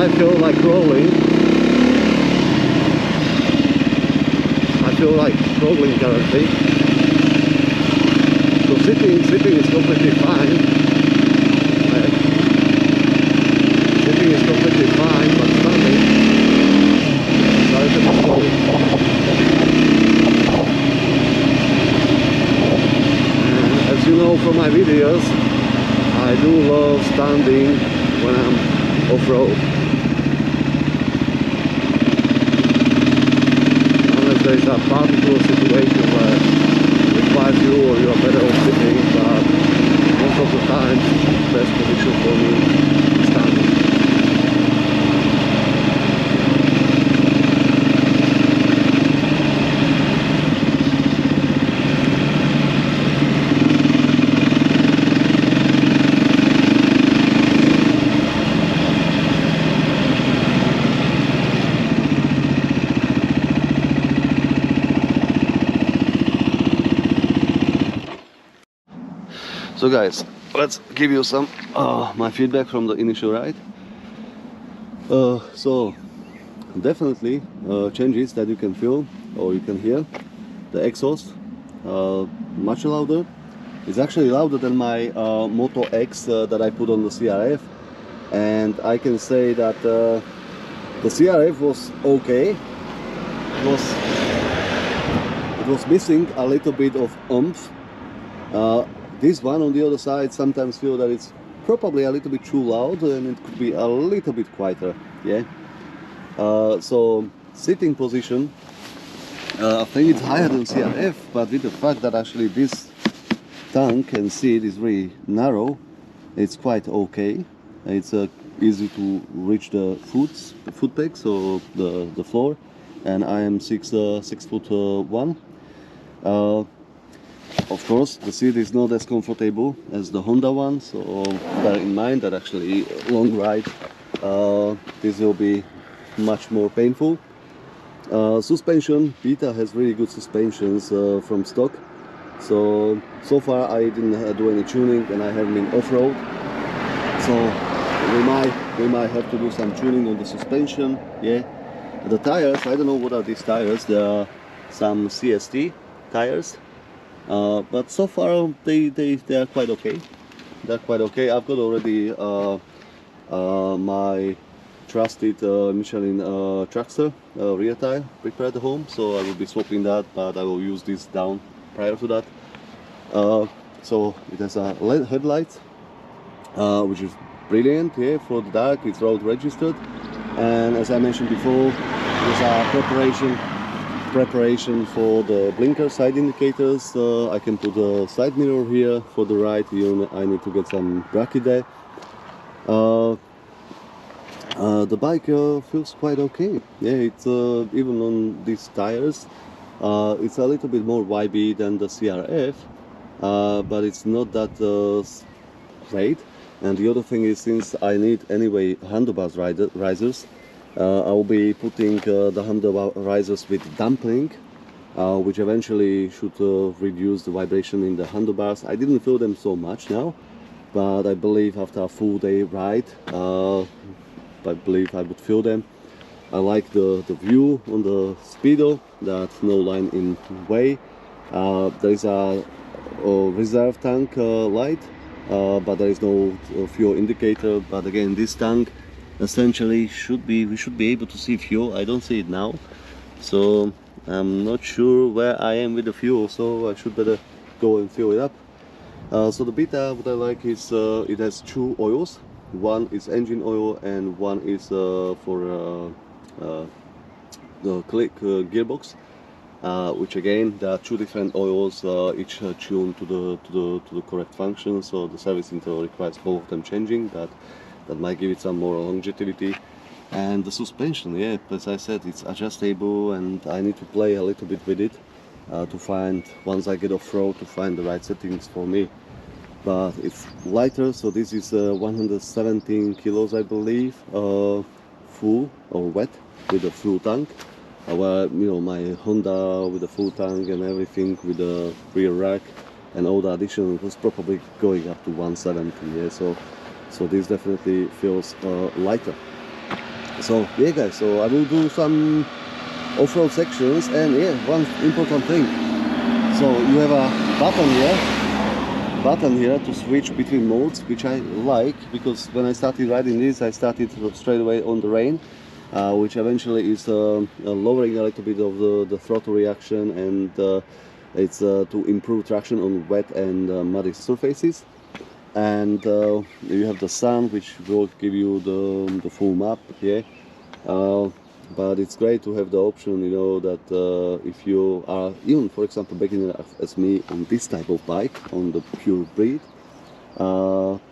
I feel like rolling. I feel like rolling currently. So sitting is completely fine. Sitting is completely fine, but standing is a little bit slow. And as you know from my videos, I do love standing when I'm off-road. Unless there is a particular situation where it requires you or you are better off sitting, but most of the time, best position for me is standing. So guys, let's give you some my feedback from the initial ride. So definitely changes that you can feel or you can hear. The exhaust much louder. It's actually louder than my Moto X that I put on the CRF, and I can say that the CRF was okay. It was missing a little bit of oomph. This one on the other side sometimes feel that it's probably a little bit too loud and it could be a little bit quieter, yeah. So sitting position, I think it's higher than CRF, but with the fact that actually this tank and seat is really narrow, it's quite okay. It's easy to reach the foot pegs or the floor, and I am 6'1". Of course, the seat is not as comfortable as the Honda one, so bear in mind that actually long ride this will be much more painful. Suspension, Beta has really good suspensions from stock. So far I didn't do any tuning and I haven't been off-road. So we might have to do some tuning on the suspension, yeah. The tires, I don't know what are these tires. There are some CST tires. But so far they are quite okay. They're quite okay. I've got already my trusted Michelin Traxxer rear tire prepared at home, so I will be swapping that, but I will use this down prior to that. So it has a LED headlight, which is brilliant. Yeah, for the dark, it's road registered, and as I mentioned before, there's a preparation for the blinker side indicators. I can put a side mirror here for the right. I need to get some bracket there. The bike feels quite okay. Yeah, it's even on these tires, it's a little bit more YB than the CRF, but it's not that straight. And the other thing is, since I need anyway handlebars risers, I will be putting the handlebar risers with dampening, which eventually should reduce the vibration in the handlebars. I didn't feel them so much now, but I believe after a full day ride, I believe I would feel them. I like the view on the Speedo, that no line in way. There is a reserve tank light, but there is no fuel indicator. But again, this tank essentially we should be able to see fuel. I don't see it now, so I'm not sure where I am with the fuel, so I should better go and fill it up. So the Beta, what I like is it has two oils. One is engine oil and one is for the click gearbox, which again there are two different oils, each tuned to the correct function. So the service interval requires both of them changing. That might give it some more longevity. And the suspension, yeah, as I said, it's adjustable, and I need to play a little bit with it to find, once I get off-road, to find the right settings for me. But it's lighter, so this is 117 kilos, I believe, full or wet with a full tank. Where, you know, my Honda with a full tank and everything with a rear rack and all the addition was probably going up to 170. Yeah, so this definitely feels lighter. So yeah guys, so I will do some off-road sections, and yeah, one important thing. So you have a button here to switch between modes, which I like, because when I started riding this, I started straight away on the rain, which eventually is lowering a little bit of the throttle reaction, and it's to improve traction on wet and muddy surfaces. And you have the sun, which will give you the full map, yeah. But it's great to have the option, you know, that if you are even, for example, beginner as me on this type of bike, on the pure breed,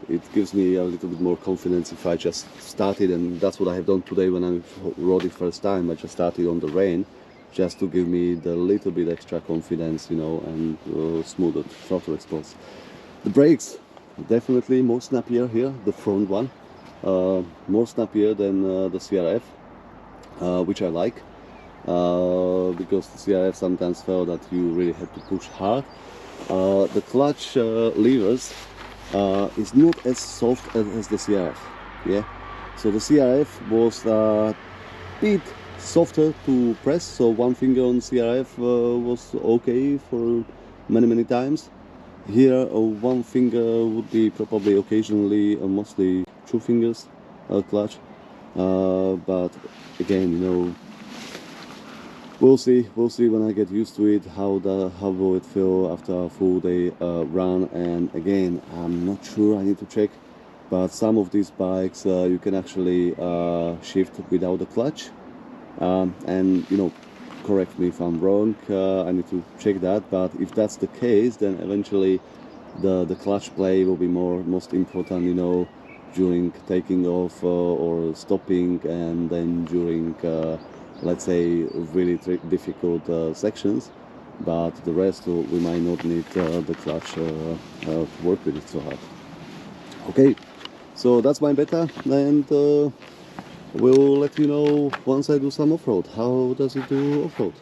it gives me a little bit more confidence if I just started, and that's what I have done today when I rode it first time. I just started on the rain, just to give me the little bit extra confidence, you know, and smoother throttle response. The brakes, definitely more snappier here, the front one, more snappier than the CRF. Which I like, because the CRF sometimes felt that you really had to push hard. The clutch levers is not as soft as the CRF, yeah. So the CRF was a bit softer to press, so one finger on CRF was okay for many times. Here one finger would be probably occasionally, mostly two fingers clutch. But again, you know, we'll see when I get used to it, how will it feel after a full day run. And again, I'm not sure, I need to check, but some of these bikes you can actually shift without the clutch, and you know, correct me if I'm wrong, I need to check that. But if that's the case, then eventually the clutch play will be most important, you know, during taking off or stopping, and then during let's say really difficult sections. But the rest we might not need the clutch to work with it so hard. Okay, so that's my beta, and we'll let you know once I do some off-road. How does it do off-road?